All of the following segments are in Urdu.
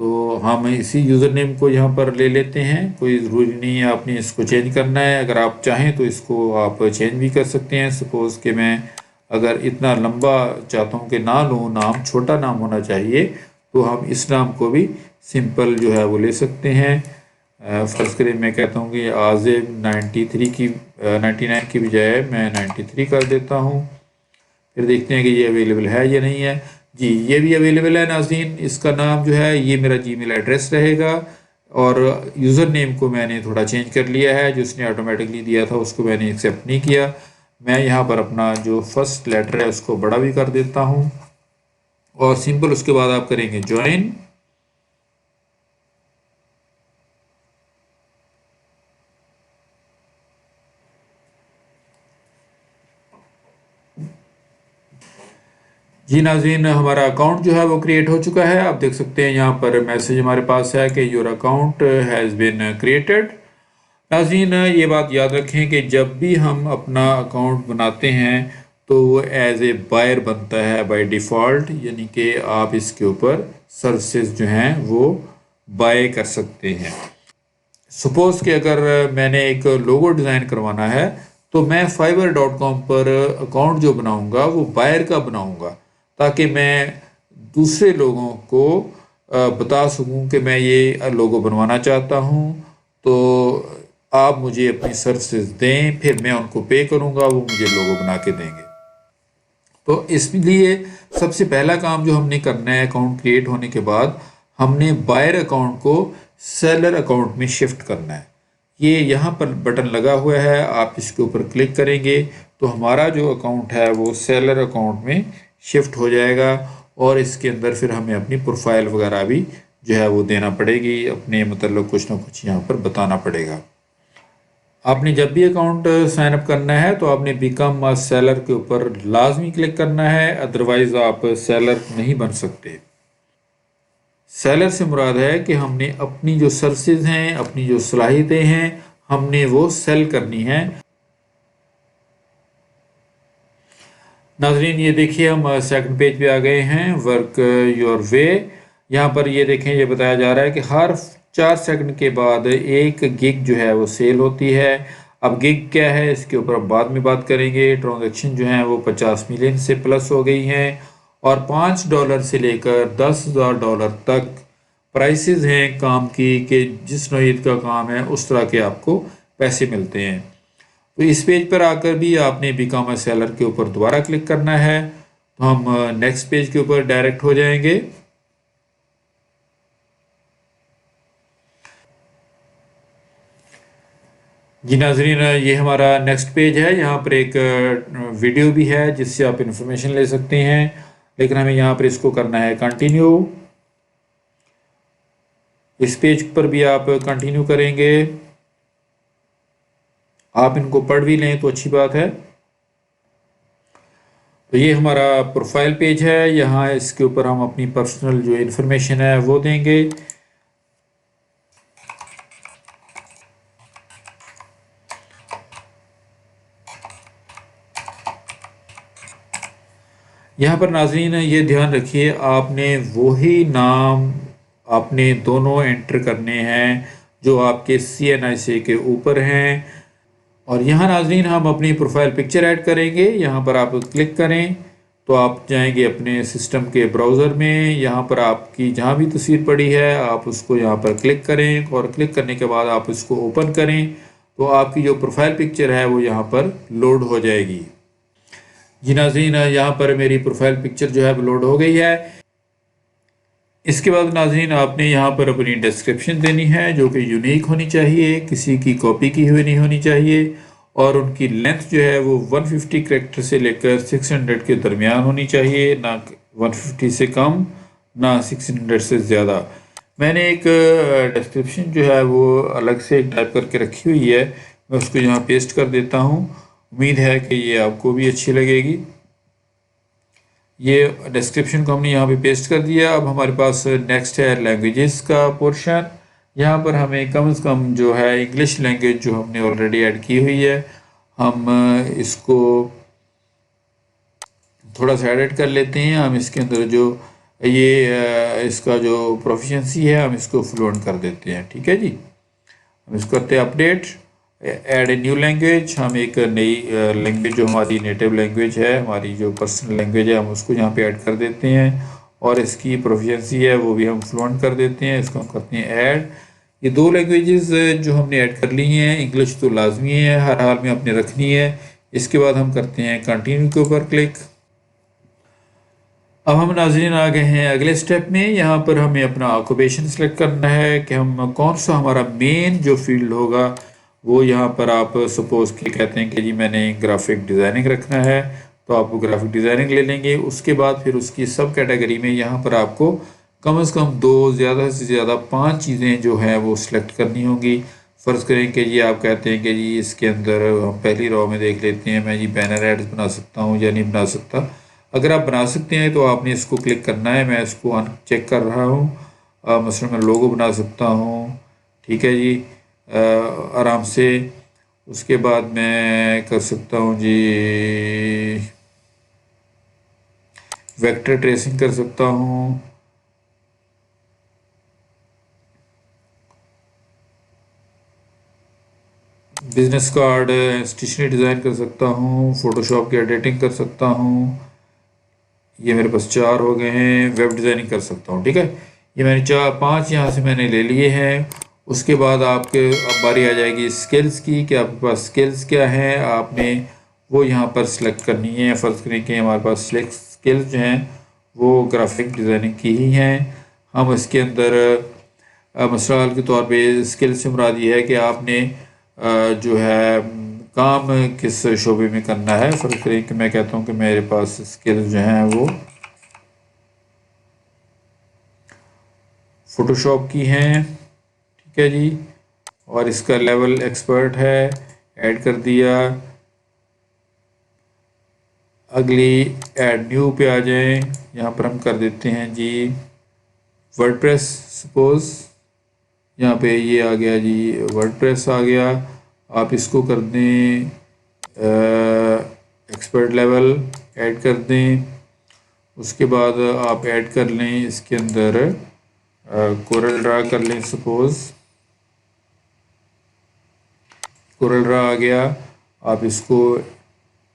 تو ہم اسی یوزر نیم کو یہاں پر لے لیتے ہیں، کوئی ضروری نہیں ہے آپ نے اس کو چینج کرنا ہے، اگر آپ چاہیں تو اس کو آپ چینج بھی کر سکتے ہیں۔ سپوز کہ میں اگر اتنا لمبا چاہتا ہوں کہ نہ لوں، نام چھوٹا نام ہونا چاہیے، تو ہم اس نام کو بھی سمپل جو ہے وہ لے سکتے ہیں۔ فرض کریں میں کہتا ہوں کہ عازم 99 کی بجائے میں 93 کر دیتا ہوں، پھر دیکھتے ہیں کہ یہ اویلیبل ہے یا نہیں ہے۔ جی یہ بھی اویلیبل ہے ناظرین، اس کا نام جو ہے یہ میرا جی میل ایڈریس رہے گا، اور یوزر نیم کو میں نے تھوڑا چینج کر لیا ہے، جو اس نے آٹومیٹکلی دیا تھا اس کو میں نے ایکسیپٹ نہیں کیا۔ میں یہاں پر اپنا جو فرسٹ لیٹر ہے اس کو بڑا بھی کر دیتا ہوں، اور سمپل اس کے بعد آپ کریں گے جوائن۔ جی ناظرین، ہمارا اکاؤنٹ جو ہے وہ کریٹ ہو چکا ہے، آپ دیکھ سکتے ہیں یہاں پر میسج ہمارے پاس ہے کہ your account has been created. ناظرین یہ بات یاد رکھیں کہ جب بھی ہم اپنا اکاؤنٹ بناتے ہیں تو وہ ایز اے بائر بنتا ہے بائی ڈیفالٹ، یعنی کہ آپ اس کے اوپر سروسز جو ہیں وہ بائی کر سکتے ہیں۔ سپوز کہ اگر میں نے ایک لوگو ڈیزائن کروانا ہے تو میں fiverr.com پر اکاؤنٹ جو بناؤں گا وہ بائر کا بناؤں گا، تاکہ میں دوسرے لوگوں کو بتا سکوں کہ میں یہ لوگو بنوانا چاہتا ہوں، تو آپ مجھے اپنی سروسز دیں، پھر میں ان کو پے کروں گا، وہ مجھے لوگو بنا کے دیں گے۔ تو اس لیے سب سے پہلا کام جو ہم نے کرنا ہے اکاؤنٹ کریٹ ہونے کے بعد، ہم نے بائر اکاؤنٹ کو سیلر اکاؤنٹ میں شفٹ کرنا ہے۔ یہ یہاں پر بٹن لگا ہوا ہے، آپ اس کے اوپر کلک کریں گے تو ہمارا جو اکاؤنٹ ہے وہ سیلر اکاؤنٹ میں شفٹ ہو جائے گا، اور اس کے اندر پھر ہمیں اپنی پروفائل وغیرہ بھی جو ہے وہ دینا پڑے گی، اپنے متعلق کچھ نہ کچھ یہاں پر بتانا پڑے گا۔ آپ نے جب بھی اکاؤنٹ سائن اپ کرنا ہے تو آپ نے بیکم سیلر کے اوپر لازمی کلک کرنا ہے، ادروائز آپ سیلر نہیں بن سکتے۔ سیلر سے مراد ہے کہ ہم نے اپنی جو سروسز ہیں، اپنی جو صلاحیتیں ہیں، ہم نے وہ سیل کرنی ہیں۔ ناظرین یہ دیکھیے ہم سیکنڈ پیج پہ آ گئے ہیں، ورک یور وے۔ یہاں پر یہ دیکھیں، یہ بتایا جا رہا ہے کہ ہر 4 سیکنڈ کے بعد ایک گگ جو ہے وہ سیل ہوتی ہے۔ اب گگ کیا ہے اس کے اوپر اب بعد میں بات کریں گے۔ ٹرانزیکشن جو ہیں وہ 50 ملین سے پلس ہو گئی ہیں، اور $5 سے لے کر $10,000 تک پرائسز ہیں کام کی، کہ جس نوعیت کا کام ہے اس طرح کے آپ کو پیسے ملتے ہیں۔ تو اس پیج پر آ کر بھی آپ نے بیکم اے سیلر کے اوپر دوبارہ کلک کرنا ہے، تو ہم نیکسٹ پیج کے اوپر ڈائریکٹ ہو جائیں گے۔ جی ناظرین یہ ہمارا نیکسٹ پیج ہے، یہاں پر ایک ویڈیو بھی ہے جس سے آپ انفارمیشن لے سکتے ہیں، لیکن ہمیں یہاں پر اس کو کرنا ہے کنٹینیو۔ اس پیج پر بھی آپ کنٹینیو کریں گے، آپ ان کو پڑھ بھی لیں تو اچھی بات ہے۔ تو یہ ہمارا پروفائل پیج ہے، یہاں اس کے اوپر ہم اپنی پرسنل جو انفارمیشن ہے وہ دیں گے۔ یہاں پر ناظرین یہ دھیان رکھیے، آپ نے وہی نام آپ نے دونوں انٹر کرنے ہیں جو آپ کے CNIC کے اوپر ہیں۔ اور یہاں ناظرین ہم اپنی پروفائل پکچر ایڈ کریں گے، یہاں پر آپ کلک کریں تو آپ جائیں گے اپنے سسٹم کے براؤزر میں، یہاں پر آپ کی جہاں بھی تصویر پڑی ہے آپ اس کو یہاں پر کلک کریں، اور کلک کرنے کے بعد آپ اس کو اوپن کریں تو آپ کی جو پروفائل پکچر ہے وہ یہاں پر لوڈ ہو جائے گی۔ جی ناظرین یہاں پر میری پروفائل پکچر جو ہے وہ لوڈ ہو گئی ہے۔ اس کے بعد ناظرین آپ نے یہاں پر اپنی ڈسکرپشن دینی ہے جو کہ یونیک ہونی چاہیے، کسی کی کاپی کی ہوئی نہیں ہونی چاہیے، اور ان کی لینتھ جو ہے وہ 150 کریکٹر سے لے کر 600 کے درمیان ہونی چاہیے، نہ 150 سے کم نہ 600 سے زیادہ۔ میں نے ایک ڈسکرپشن جو ہے وہ الگ سے ٹائپ کر کے رکھی ہوئی ہے، میں اس کو یہاں پیسٹ کر دیتا ہوں، امید ہے کہ یہ آپ کو بھی اچھی لگے گی۔ یہ ڈسکرپشن کو ہم نے یہاں پہ پیسٹ کر دیا۔ اب ہمارے پاس نیکسٹ ہے لینگویجز کا پورشن، یہاں پر ہمیں کم از کم جو ہے انگلش لینگویج جو ہم نے آلریڈی ایڈ کی ہوئی ہے، ہم اس کو تھوڑا سا ایڈٹ کر لیتے ہیں۔ ہم اس کے اندر جو یہ اس کا جو پروفیشنسی ہے ہم اس کو فلوئنٹ کر دیتے ہیں. ٹھیک ہے جی. ہم اس کو کرتے ہیں update, add a new language. ہم ایک نئی لینگویج جو ہماری نیٹو لینگویج ہے، ہماری جو پرسنل لینگویج ہے، ہم اس کو یہاں پہ ایڈ کر دیتے ہیں، اور اس کی پروفیشنسی ہے وہ بھی ہم فلوئنٹ کر دیتے ہیں. اس کو ہم کرتے ہیں ایڈ. یہ دو لینگویجز جو ہم نے ایڈ کر لی ہیں، انگلش تو لازمی ہے، ہر حال میں اپنے رکھنی ہے. اس کے بعد ہم کرتے ہیں کنٹینیو کے اوپر کلک. اب ہم ناظرین آ گئے ہیں اگلے سٹیپ میں. یہاں پر ہمیں اپنا آکوپیشن سلیکٹ کرنا ہے کہ ہم کون سا ہمارا مین جو فیلڈ ہوگا وہ یہاں پر آپ سپوز کہ کہتے ہیں کہ جی میں نے گرافک ڈیزائننگ رکھنا ہے، تو آپ وہ گرافک ڈیزائننگ لے لیں گے. اس کے بعد پھر اس کی سب کیٹیگری میں یہاں پر آپ کو کم از کم 2 زیادہ سے زیادہ 5 چیزیں جو ہیں وہ سلیکٹ کرنی ہوں گی. فرض کریں کہ جی آپ کہتے ہیں کہ جی اس کے اندر ہم پہلی رو میں دیکھ لیتے ہیں، میں جی بینر ایڈز بنا سکتا ہوں یا نہیں بنا سکتا. اگر آپ بنا سکتے ہیں تو آپ نے اس کو کلک کرنا ہے. میں اس کو ان چیک کر رہا ہوں. مثلا میں لوگو بنا سکتا ہوں. ٹھیک ہے جی، آرام سے. اس کے بعد میں کر سکتا ہوں جی ویکٹر ٹریسنگ کر سکتا ہوں. بزنس کارڈ اسٹیشنری ڈیزائن کر سکتا ہوں. فوٹوشاپ کی ایڈیٹنگ کر سکتا ہوں. یہ میرے پاس 4 ہو گئے ہیں. ویب ڈیزائننگ کر سکتا ہوں. ٹھیک ہے، یہ میں نے 5 یہاں سے میں نے لے لیے ہیں. اس کے بعد آپ کے اب باری آ جائے گی اسکلز کی کہ آپ کے پاس اسکلز کیا ہیں. آپ نے وہ یہاں پر سلیکٹ کرنی ہے. فرض کریں کہ ہمارے پاس سلیکٹ اسکلز جو ہیں وہ گرافک ڈیزائننگ کی ہی ہیں. ہم اس کے اندر مثال کے طور پہ اسکل سے مراد یہ ہے کہ آپ نے جو ہے کام کس شعبے میں کرنا ہے. فرض کریں کہ میں کہتا ہوں کہ میرے پاس اسکلز جو ہیں وہ فوٹوشاپ کی ہیں. ٹھیک ہے جی، اور اس کا لیول ایکسپرٹ ہے. ایڈ کر دیا. اگلی ایڈ نیو پہ آ جائیں. یہاں پر ہم کر دیتے ہیں جی ورڈ پریس. سپوز یہاں پہ یہ آ گیا جی ورڈ پریس آ گیا. آپ اس کو کر دیں ایکسپرٹ لیول، ایڈ کر دیں. اس کے بعد آپ ایڈ کر لیں اس کے اندر کورل ڈرا کر لیں. سپوز کورل ڈرا آ گیا. آپ اس کو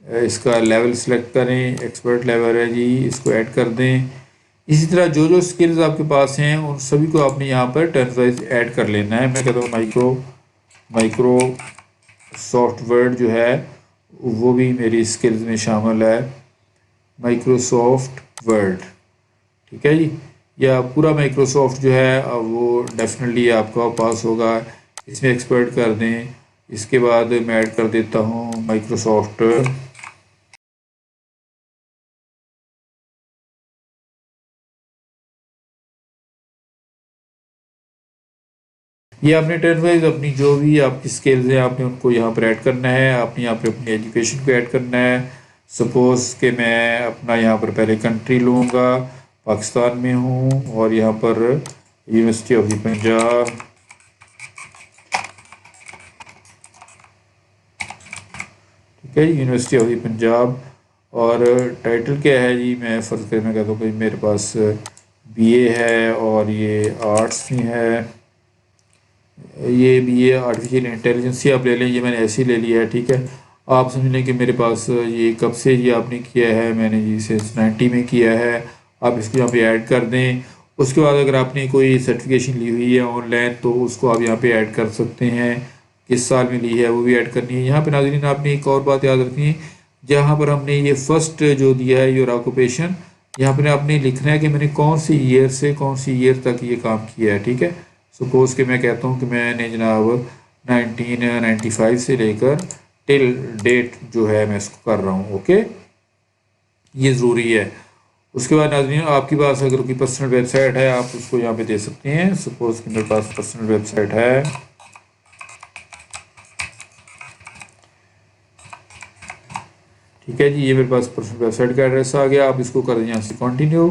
اس کا لیول سلیکٹ کریں. ایکسپرٹ لیول ہے جی، اس کو ایڈ کر دیں. اسی طرح جو جو سکلز آپ کے پاس ہیں ان سبھی کو آپ نے یہاں پر ٹرن وائز ایڈ کر لینا ہے. میں کہتا ہوں مائکرو سافٹ ورڈ جو ہے وہ بھی میری سکلز میں شامل ہے. Microsoft word. ٹھیک ہے جی، یا پورا مائکروسافٹ جو ہے وہ ڈیفینیٹلی آپ کا پاس ہوگا. اس میں ایکسپرٹ کر دیں. اس کے بعد میں ایڈ کر دیتا ہوں مائکروسافٹ. یہ آپ نے ٹرن وائز اپنی جو بھی آپ کی سکلز ہیں آپ نے ان کو یہاں پر ایڈ کرنا ہے. آپ نے یہاں پر اپنی ایجوکیشن کو ایڈ کرنا ہے. سپوز کہ میں اپنا یہاں پر پہلے کنٹری لوں گا، پاکستان میں ہوں، اور یہاں پر یونیورسٹی آف دی پنجاب. ٹھیک ہے جی، یونیورسٹی آف دی پنجاب. اور ٹائٹل کیا ہے جی، میں فرض کرنا کہتا ہوں کہ میرے پاس BA ہے اور یہ آرٹس میں ہے. یہ BA آرٹیفیشیل انٹیلیجنس آپ لے لیں. یہ میں نے ایسے ہی لے لیا ہے. ٹھیک ہے، آپ سمجھ لیں کہ میرے پاس یہ کب سے یہ آپ نے کیا ہے. میں نے جی سنس 90 میں کیا ہے. آپ اس کو یہاں پہ ایڈ کر دیں. اس کے بعد اگر آپ نے کوئی سرٹیفکیشن لی ہوئی ہے آن لائن تو اس کو آپ یہاں پہ ایڈ کر سکتے ہیں. کس سال میں لی ہے وہ بھی ایڈ کرنی ہے. یہاں پہ ناظرین آپ نے ایک اور بات یاد رکھنی ہے. جہاں پر ہم نے یہ فرسٹ جو دیا ہے یور آکوپیشن، یہاں پہ آپ نے لکھنا ہے کہ میں نے کون سی ایئر سے کون سی ایئر تک یہ کام کیا ہے. ٹھیک ہے، سپوز کہ میں کہتا ہوں کہ میں نے جناب 1995 سے لے کر ٹل ڈیٹ جو ہے میں اس کو کر رہا ہوں. اوکے، یہ ضروری ہے. اس کے بعد ناظرین آپ کے پاس اگر کوئی پرسنل ویب سائٹ ہے آپ اس کو یہاں پہ دے سکتے ہیں. سپوز کہ میرے پاس پرسنل ویب سائٹ ہے. ٹھیک ہے جی، یہ میرے پاس پرسنل ویب سائٹ کا ایڈریس آ گیا. آپ اس کو کر دیں یہاں سے کنٹینیو.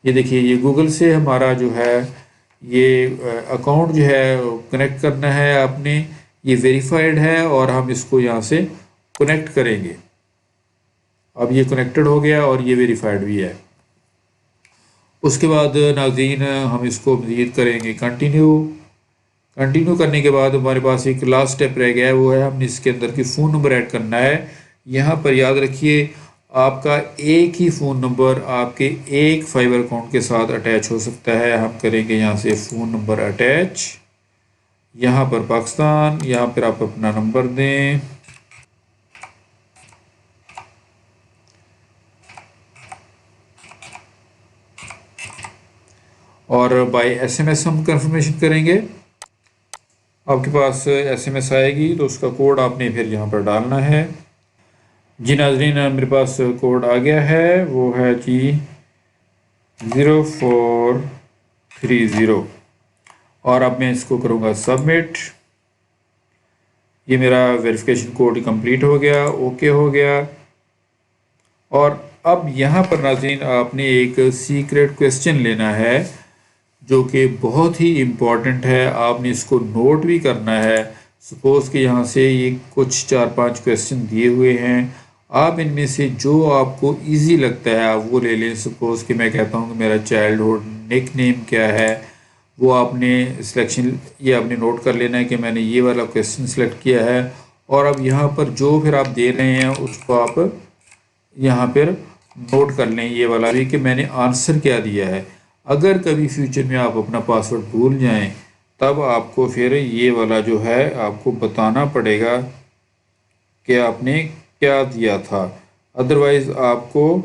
یہ دیکھیے یہ گوگل سے ہمارا جو ہے یہ اکاؤنٹ جو ہے کنیکٹ کرنا ہے آپ نے. یہ ویریفائڈ ہے اور ہم اس کو یہاں سے کنیکٹ کریں گے. اب یہ کنیکٹڈ ہو گیا اور یہ ویریفائڈ بھی ہے. اس کے بعد ناظرین ہم اس کو مزید کریں گے کنٹینیو کرنے کے بعد ہمارے پاس ایک لاسٹ سٹیپ رہ گیا ہے، وہ ہے ہم نے اس کے اندر کی فون نمبر ایڈ کرنا ہے۔ یہاں پر یاد رکھیے آپ کا ایک ہی فون نمبر آپ کے ایک فائبر اکاؤنٹ کے ساتھ اٹیچ ہو سکتا ہے۔ ہم کریں گے یہاں سے فون نمبر اٹیچ، یہاں پر پاکستان، یہاں پر آپ اپنا نمبر دیں، اور بائی ایس ایم ایس ہم کنفرمیشن کریں گے۔ آپ کے پاس ایس ایم ایس آئے گی تو اس کا کوڈ آپ نے پھر یہاں پر ڈالنا ہے۔ جی ناظرین میرے پاس کوڈ آ گیا ہے، وہ ہے جی 0430، اور اب میں اس کو کروں گا سبمٹ۔ یہ میرا ویریفیکیشن کوڈ کمپلیٹ ہو گیا، اوکے ہو گیا۔ اور اب یہاں پر ناظرین آپ نے ایک سیکریٹ کویسچن لینا ہے جو کہ بہت ہی امپورٹنٹ ہے، آپ نے اس کو نوٹ بھی کرنا ہے۔ سپوز کہ یہاں سے یہ کچھ 4-5 کویسچن دیے ہوئے ہیں، آپ ان میں سے جو آپ کو ایزی لگتا ہے آپ وہ لے لیں۔ سپوز کہ میں کہتا ہوں کہ میرا چائلڈ ہوڈ نک نیم کیا ہے، وہ آپ نے سلیکشن یہ آپ نے نوٹ کر لینا ہے کہ میں نے یہ والا کویسچن سلیکٹ کیا ہے، اور اب یہاں پر جو پھر آپ دے رہے ہیں اس کو آپ یہاں پر نوٹ کر لیں، یہ والا بھی کہ میں نے آنسر کیا دیا ہے۔ اگر کبھی فیوچر میں آپ اپنا پاسورڈ بھول جائیں تب آپ کو پھر یہ والا جو ہے آپ کو بتانا پڑے گا کہ آپ نے کیا دیا تھا، ادروائز آپ کو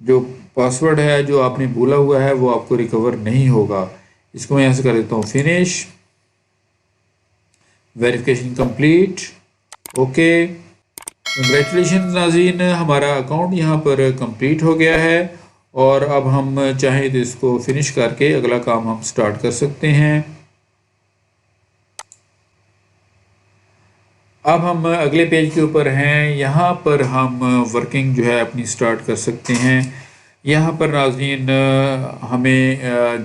جو پاسورڈ ہے جو آپ نے بھولا ہوا ہے وہ آپ کو ریکور نہیں ہوگا۔ اس کو میں یہاں سے کر دیتا ہوں finish, verification complete, okay. Congratulation ناظرین، ہمارا اکاؤنٹ یہاں پر کمپلیٹ ہو گیا ہے، اور اب ہم چاہیں تو اس کو فنش کر کے اگلا کام ہم سٹارٹ کر سکتے ہیں۔ اب ہم اگلے پیج کے اوپر ہیں، یہاں پر ہم ورکنگ جو ہے اپنی سٹارٹ کر سکتے ہیں۔ یہاں پر ناظرین ہمیں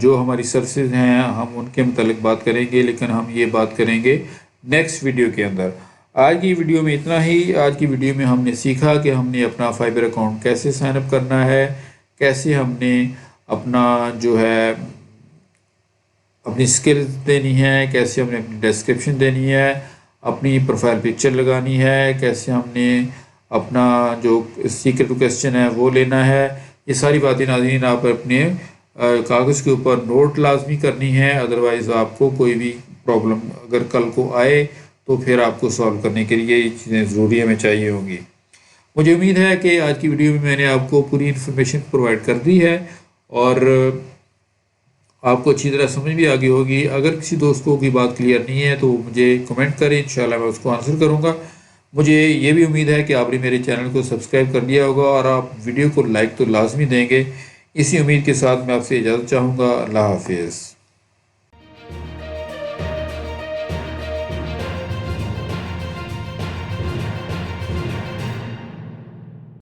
جو ہماری سروسز ہیں ہم ان کے متعلق بات کریں گے، لیکن ہم یہ بات کریں گے نیکسٹ ویڈیو کے اندر۔ آج کی ویڈیو میں اتنا ہی۔ آج کی ویڈیو میں ہم نے سیکھا کہ ہم نے اپنا فائبر اکاؤنٹ کیسے سائن اپ کرنا ہے، کیسے ہم نے اپنا جو ہے اپنی سکل دینی ہے، کیسے ہم نے اپنی ڈسکرپشن دینی ہے، اپنی پروفائل پکچر لگانی ہے، کیسے ہم نے اپنا جو سیکرٹ کویسچن ہے وہ لینا ہے۔ یہ ساری باتیں ناظرین آپ اپنے کاغذ کے اوپر نوٹ لازمی کرنی ہے، ادروائز آپ کو کوئی بھی پرابلم اگر کل کو آئے تو پھر آپ کو سالو کرنے کے لیے یہ چیزیں ضروری ہمیں چاہیے ہوں گی۔ مجھے امید ہے کہ آج کی ویڈیو میں نے آپ کو پوری انفارمیشن پرووائڈ کر دی ہے، اور آپ کو اچھی طرح سمجھ بھی آگئی ہوگی۔ اگر کسی دوست کو کوئی بات کلیئر نہیں ہے تو مجھے کمنٹ کریں، انشاءاللہ میں اس کو آنسر کروں گا۔ مجھے یہ بھی امید ہے کہ آپ نے میرے چینل کو سبسکرائب کر دیا ہوگا، اور آپ ویڈیو کو لائک تو لازمی دیں گے۔ اسی امید کے ساتھ میں آپ سے اجازت چاہوں گا۔ اللہ حافظ۔